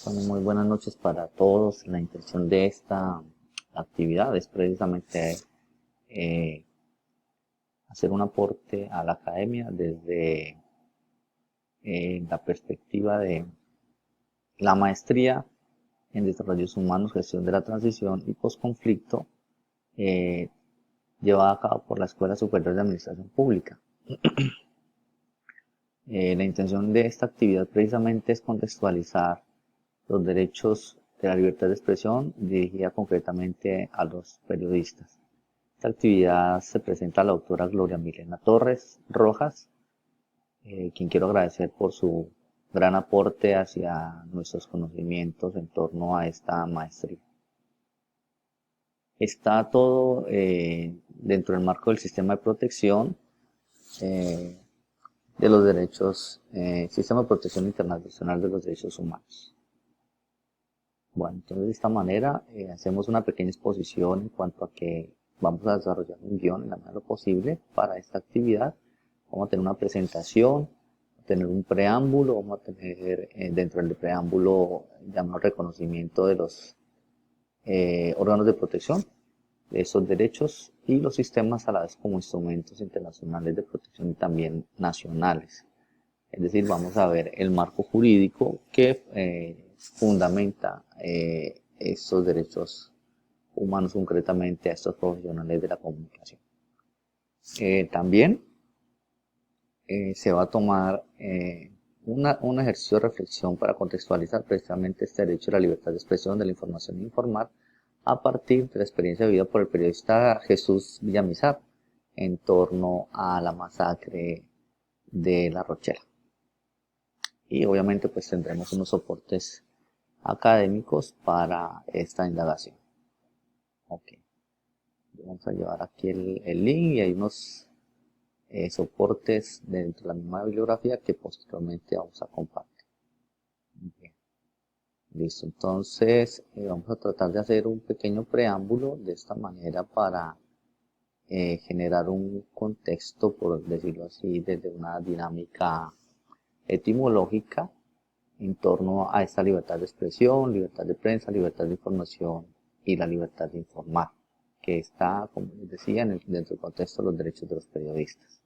Bueno, muy buenas noches para todos. La intención de esta actividad es precisamente eh, hacer un aporte a la academia desde la perspectiva de la maestría en desarrollos humanos, gestión de la transición y posconflicto, eh, llevada a cabo por la Escuela Superior de Administración Pública. La intención de esta actividad precisamente es contextualizar los derechos de la libertad de expresión dirigida concretamente a los periodistas. Esta actividad se presenta a la doctora Gloria Milena Torres Rojas, quien quiero agradecer por su gran aporte hacia nuestros conocimientos en torno a esta maestría. Está todo dentro del marco del sistema de protección eh, de los derechos, sistema de protección internacional de los derechos humanos. Bueno, entonces de esta manera hacemos una pequeña exposición en cuanto a que vamos a desarrollar un guión en la medida de lo posible para esta actividad. Vamos a tener una presentación, a tener un preámbulo, vamos a tener dentro del preámbulo llamado reconocimiento de los órganos de protección de esos derechos y los sistemas a la vez como instrumentos internacionales de protección y también nacionales. Es decir, vamos a ver el marco jurídico que fundamenta estos derechos humanos, concretamente a estos profesionales de la comunicación. También se va a tomar un ejercicio de reflexión para contextualizar precisamente este derecho a la libertad de expresión, de la información e informar, a partir de la experiencia vivida por el periodista Jesús Villamizar en torno a la masacre de La Rochela. Y obviamente pues tendremos unos soportes académicos para esta indagación. Ok, vamos a llevar aquí el link y hay unos soportes dentro de la misma bibliografía que posteriormente vamos a compartir. Bien. Listo, entonces vamos a tratar de hacer un pequeño preámbulo de esta manera para generar un contexto, por decirlo así, desde una dinámica etimológica en torno a esta libertad de expresión, libertad de prensa, libertad de información y la libertad de informar, que está, como les decía, dentro del contexto de los derechos de los periodistas.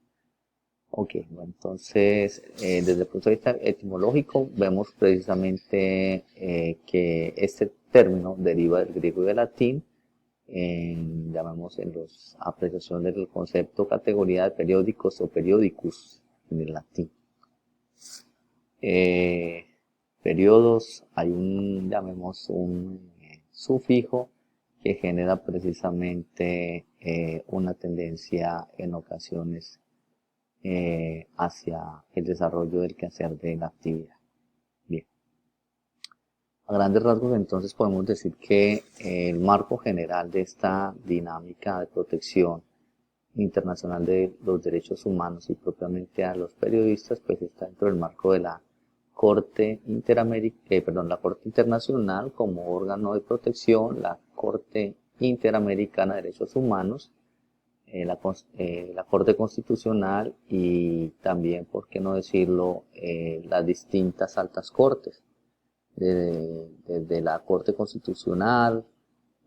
Ok, bueno, entonces, desde el punto de vista etimológico, vemos precisamente que este término deriva del griego y del latín, llamamos en la apreciación del concepto categoría de periódicos o periodicus en el latín. Periodos, hay llamemos un sufijo que genera precisamente una tendencia en ocasiones hacia el desarrollo del quehacer de la actividad. Bien. A grandes rasgos entonces podemos decir que el marco general de esta dinámica de protección internacional de los derechos humanos y propiamente a los periodistas pues está dentro del marco de la Corte la Corte Internacional como órgano de protección, la Corte Interamericana de Derechos Humanos, la Corte Constitucional y también, por qué no decirlo, las distintas altas cortes, desde la Corte Constitucional,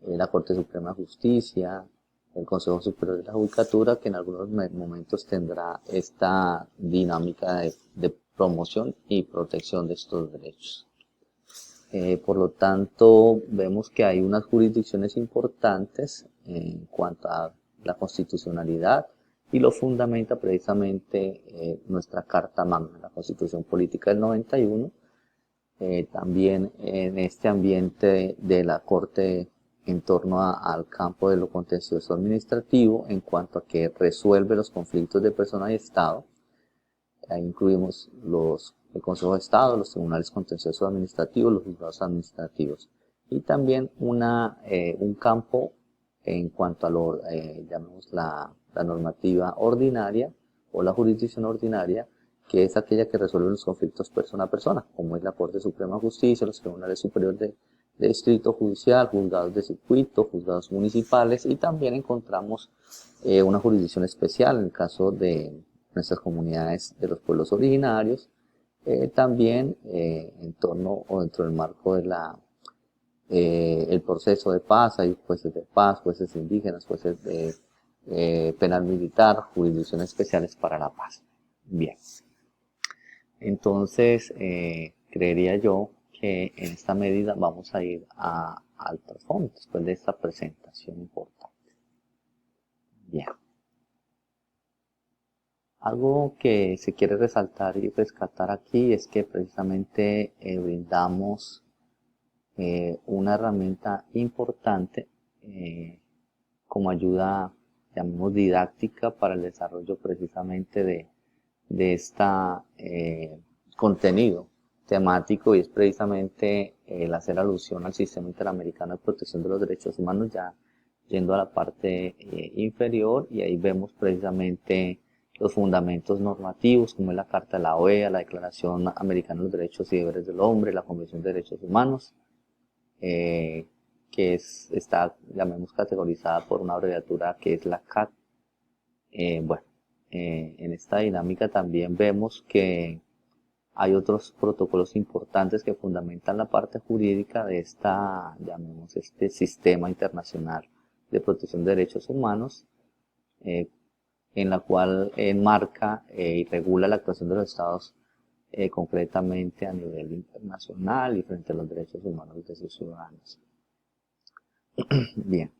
la Corte Suprema de Justicia, el Consejo Superior de la Judicatura, que en algunos momentos tendrá esta dinámica de promoción y protección de estos derechos. Por lo tanto, vemos que hay unas jurisdicciones importantes en cuanto a la constitucionalidad y lo fundamenta precisamente nuestra Carta Magna, la Constitución Política del 91, también en este ambiente de la Corte en torno al campo de lo contencioso administrativo en cuanto a que resuelve los conflictos de persona y Estado. Ahí incluimos el Consejo de Estado, los tribunales contenciosos administrativos, los juzgados administrativos y también un campo en cuanto a llamemos la normativa ordinaria o la jurisdicción ordinaria, que es aquella que resuelve los conflictos persona a persona, como es la Corte Suprema de Justicia, los tribunales superiores de distrito judicial, juzgados de circuito, juzgados municipales, y también encontramos una jurisdicción especial en el caso de nuestras comunidades de los pueblos originarios, También en torno o dentro del marco de el proceso de paz, hay jueces de paz, jueces indígenas, jueces de penal militar, jurisdicciones especiales para la paz. Bien, entonces creería yo que en esta medida vamos a ir al trasfondo después de esta presentación importante. Bien. Algo que se quiere resaltar y rescatar aquí es que precisamente brindamos una herramienta importante como ayuda, llamemos didáctica, para el desarrollo precisamente de este contenido temático, y es precisamente el hacer alusión al Sistema Interamericano de Protección de los Derechos Humanos, ya yendo a la parte inferior, y ahí vemos precisamente los fundamentos normativos, como es la Carta de la OEA, la Declaración Americana de los Derechos y Deberes del Hombre, la Convención de Derechos Humanos, que está, llamemos, categorizada por una abreviatura que es la CAT. En esta dinámica también vemos que hay otros protocolos importantes que fundamentan la parte jurídica de llamemos, este sistema internacional de protección de derechos humanos, en la cual enmarca y regula la actuación de los estados concretamente a nivel internacional y frente a los derechos humanos de sus ciudadanos. Bien,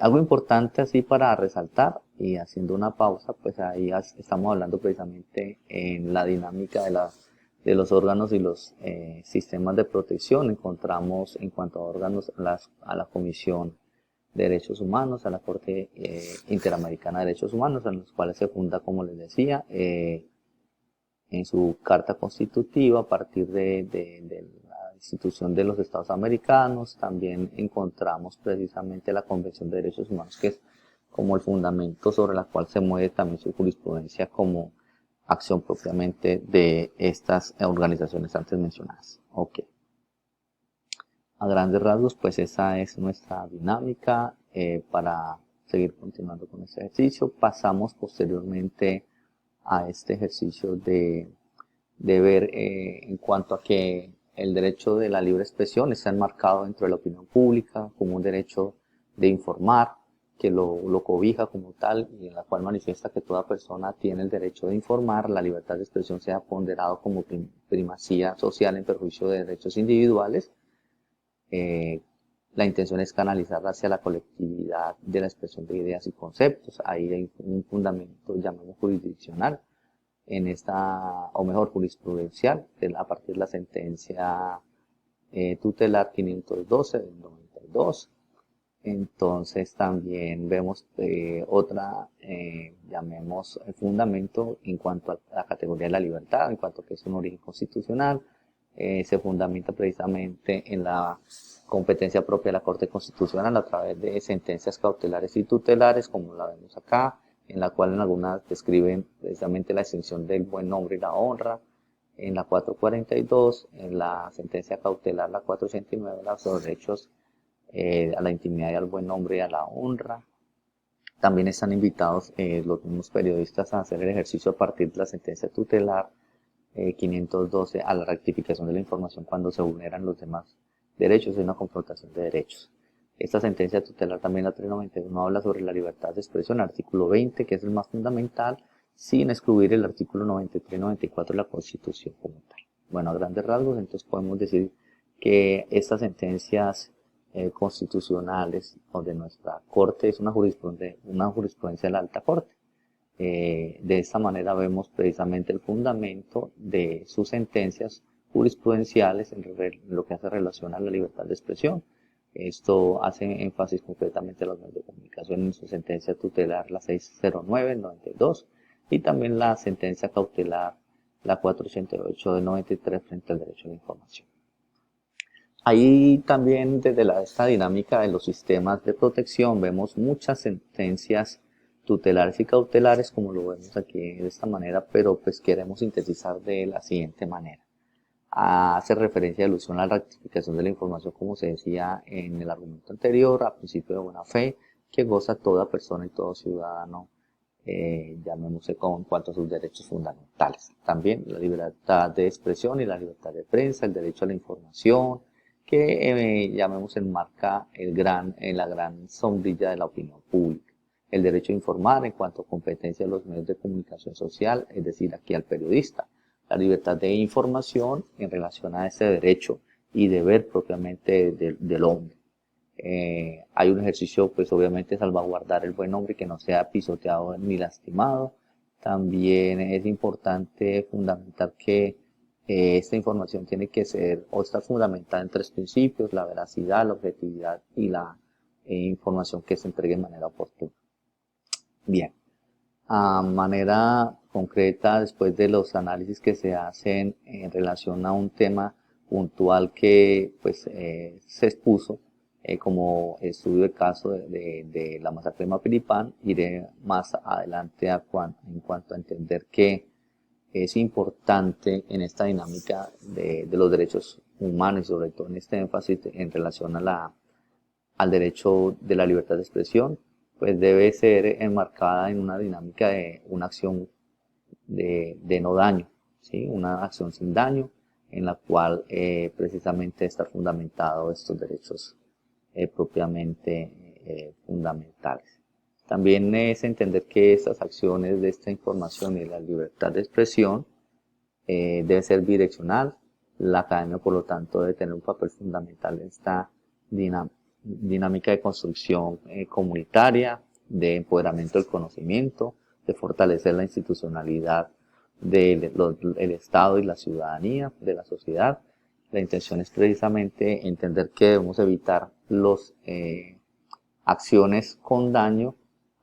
algo importante así para resaltar, y haciendo una pausa, pues ahí estamos hablando precisamente en la dinámica de los órganos y los sistemas de protección. Encontramos en cuanto a órganos a la Comisión de Derechos Humanos, a la Corte Interamericana de Derechos Humanos, en los cuales se funda, como les decía, en su carta constitutiva a partir de la institución de los Estados Americanos. También encontramos precisamente la Convención de Derechos Humanos, que es como el fundamento sobre el cual se mueve también su jurisprudencia como acción propiamente de estas organizaciones antes mencionadas. Ok. A grandes rasgos, pues esa es nuestra dinámica. Para seguir continuando con este ejercicio, pasamos posteriormente a este ejercicio de ver en cuanto a que el derecho de la libre expresión está enmarcado dentro de la opinión pública como un derecho de informar, que lo cobija como tal, y en la cual manifiesta que toda persona tiene el derecho de informar. La libertad de expresión se ha ponderado como primacía social en perjuicio de derechos individuales. La intención es canalizar hacia la colectividad de la expresión de ideas y conceptos. Ahí hay un fundamento, llamamos jurisdiccional, en esta, o mejor, jurisprudencial, a partir de la sentencia tutelar 512 del 92. Entonces también vemos otra, llamemos, fundamento en cuanto a la categoría de la libertad, en cuanto a que es un origen constitucional. Se fundamenta precisamente en la competencia propia de la Corte Constitucional a través de sentencias cautelares y tutelares, como la vemos acá, en la cual en algunas describen precisamente la extinción del buen nombre y la honra. En la 442, en la sentencia cautelar, la 489, los derechos a la intimidad y al buen nombre y a la honra. También están invitados los mismos periodistas a hacer el ejercicio a partir de la sentencia tutelar 512 a la rectificación de la información cuando se vulneran los demás derechos, es una confrontación de derechos. Esta sentencia tutelar también, la 391, habla sobre la libertad de expresión, artículo 20, que es el más fundamental, sin excluir el artículo 93 y 94 de la Constitución como tal. Bueno, a grandes rasgos, entonces podemos decir que estas sentencias constitucionales o de nuestra Corte es una jurisprudencia de la Alta Corte. De esta manera vemos precisamente el fundamento de sus sentencias jurisprudenciales en lo que hace relación a la libertad de expresión. Esto hace énfasis concretamente a los medios de comunicación en su sentencia tutelar, la 609 del 92, y también la sentencia cautelar, la 488 del 93, frente al derecho a la información. Ahí también, desde esta dinámica de los sistemas de protección, vemos muchas sentencias tutelares y cautelares, como lo vemos aquí de esta manera, pero pues queremos sintetizar de la siguiente manera. Hace referencia de alusión a la rectificación de la información, como se decía en el argumento anterior, a principio de buena fe, que goza toda persona y todo ciudadano llamémosle en cuanto a sus derechos fundamentales. También la libertad de expresión y la libertad de prensa, el derecho a la información, que llamemos enmarca la gran sombrilla de la opinión pública. El derecho a informar en cuanto a competencia de los medios de comunicación social, es decir, aquí al periodista. La libertad de información en relación a ese derecho y deber propiamente del hombre. Hay un ejercicio, pues obviamente, de salvaguardar el buen nombre, que no sea pisoteado ni lastimado. También es importante fundamentar que esta información tiene que ser o estar fundamentada en 3 principios: la veracidad, la objetividad y la información que se entregue de manera oportuna. Bien, a manera concreta, después de los análisis que se hacen en relación a un tema puntual que pues se expuso, como estudio de caso de la masacre de Mapiripán, iré más adelante en cuanto a entender que es importante en esta dinámica de los derechos humanos, y sobre todo en este énfasis en relación al derecho de la libertad de expresión, pues debe ser enmarcada en una dinámica de una acción de no daño, ¿sí? Una acción sin daño, en la cual precisamente está fundamentado estos derechos propiamente fundamentales. También es entender que estas acciones de esta información y la libertad de expresión debe ser bidireccional. La academia, por lo tanto, debe tener un papel fundamental en esta dinámica de construcción comunitaria, de empoderamiento del conocimiento, de fortalecer la institucionalidad del Estado y la ciudadanía, de la sociedad. La intención es precisamente entender que debemos evitar las acciones con daño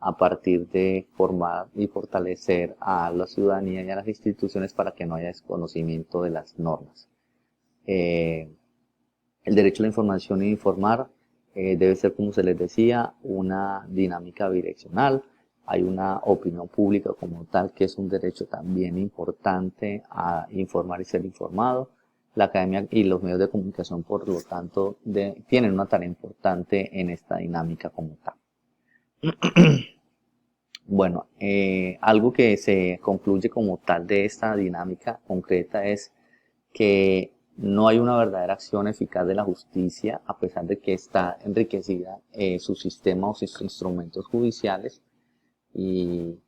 a partir de formar y fortalecer a la ciudadanía y a las instituciones para que no haya desconocimiento de las normas. El derecho a la información y informar debe ser, como se les decía, una dinámica bidireccional. Hay una opinión pública como tal, que es un derecho también importante a informar y ser informado. La academia y los medios de comunicación, por lo tanto, tienen una tarea importante en esta dinámica como tal. Bueno, algo que se concluye como tal de esta dinámica concreta es que no hay una verdadera acción eficaz de la justicia, a pesar de que está enriquecida su sistema o sus instrumentos judiciales, y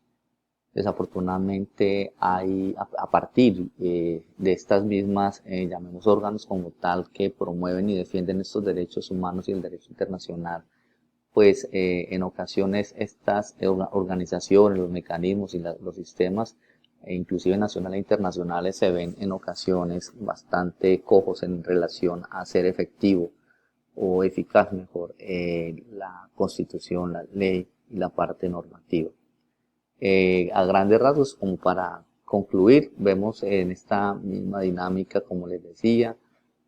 desafortunadamente hay a partir de estas mismas, llamemos órganos como tal, que promueven y defienden estos derechos humanos y el derecho internacional, pues en ocasiones estas organizaciones, los mecanismos y los sistemas, inclusive nacionales e internacionales, se ven en ocasiones bastante cojos en relación a hacer efectivo o eficaz, mejor, la Constitución, la ley y la parte normativa. A grandes rasgos, como para concluir, vemos en esta misma dinámica, como les decía,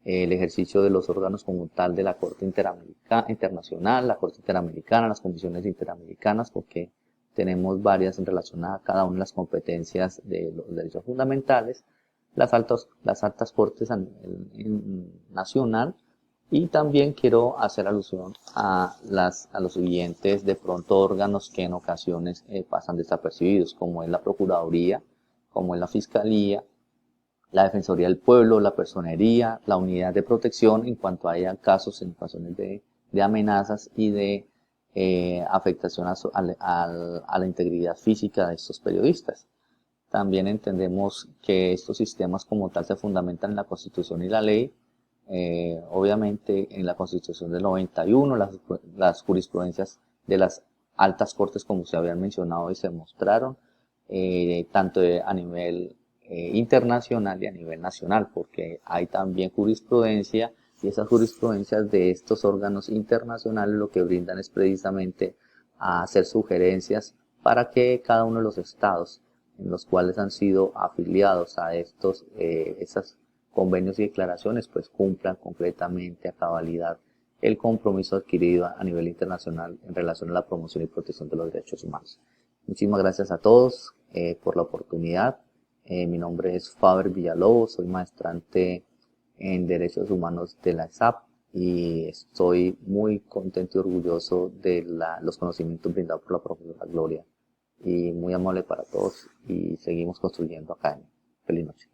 el ejercicio de los órganos como tal de la Corte Internacional, la Corte Interamericana, las comisiones interamericanas, porque tenemos varias en relación a cada una de las competencias de los derechos fundamentales, las altas cortes a nivel nacional, y también quiero hacer alusión a los siguientes, de pronto, órganos que en ocasiones pasan desapercibidos, como es la Procuraduría, como es la Fiscalía, la Defensoría del Pueblo, la Personería, la Unidad de Protección en cuanto haya casos en ocasiones de amenazas y de afectación a la integridad física de estos periodistas. También entendemos que estos sistemas como tal se fundamentan en la Constitución y la ley. Obviamente en la Constitución del 91, las jurisprudencias de las altas cortes, como se habían mencionado y se mostraron, tanto a nivel internacional y a nivel nacional, porque hay también jurisprudencia, y esas jurisprudencias de estos órganos internacionales lo que brindan es precisamente a hacer sugerencias para que cada uno de los estados en los cuales han sido afiliados a esas convenios y declaraciones, pues cumplan concretamente a cabalidad el compromiso adquirido a nivel internacional en relación a la promoción y protección de los derechos humanos. Muchísimas gracias a todos por la oportunidad. Mi nombre es Faber Villalobos, soy maestrante en Derechos Humanos de la ESAP, y estoy muy contento y orgulloso de los conocimientos brindados por la profesora Gloria y muy amable para todos y seguimos construyendo academia. Feliz noche.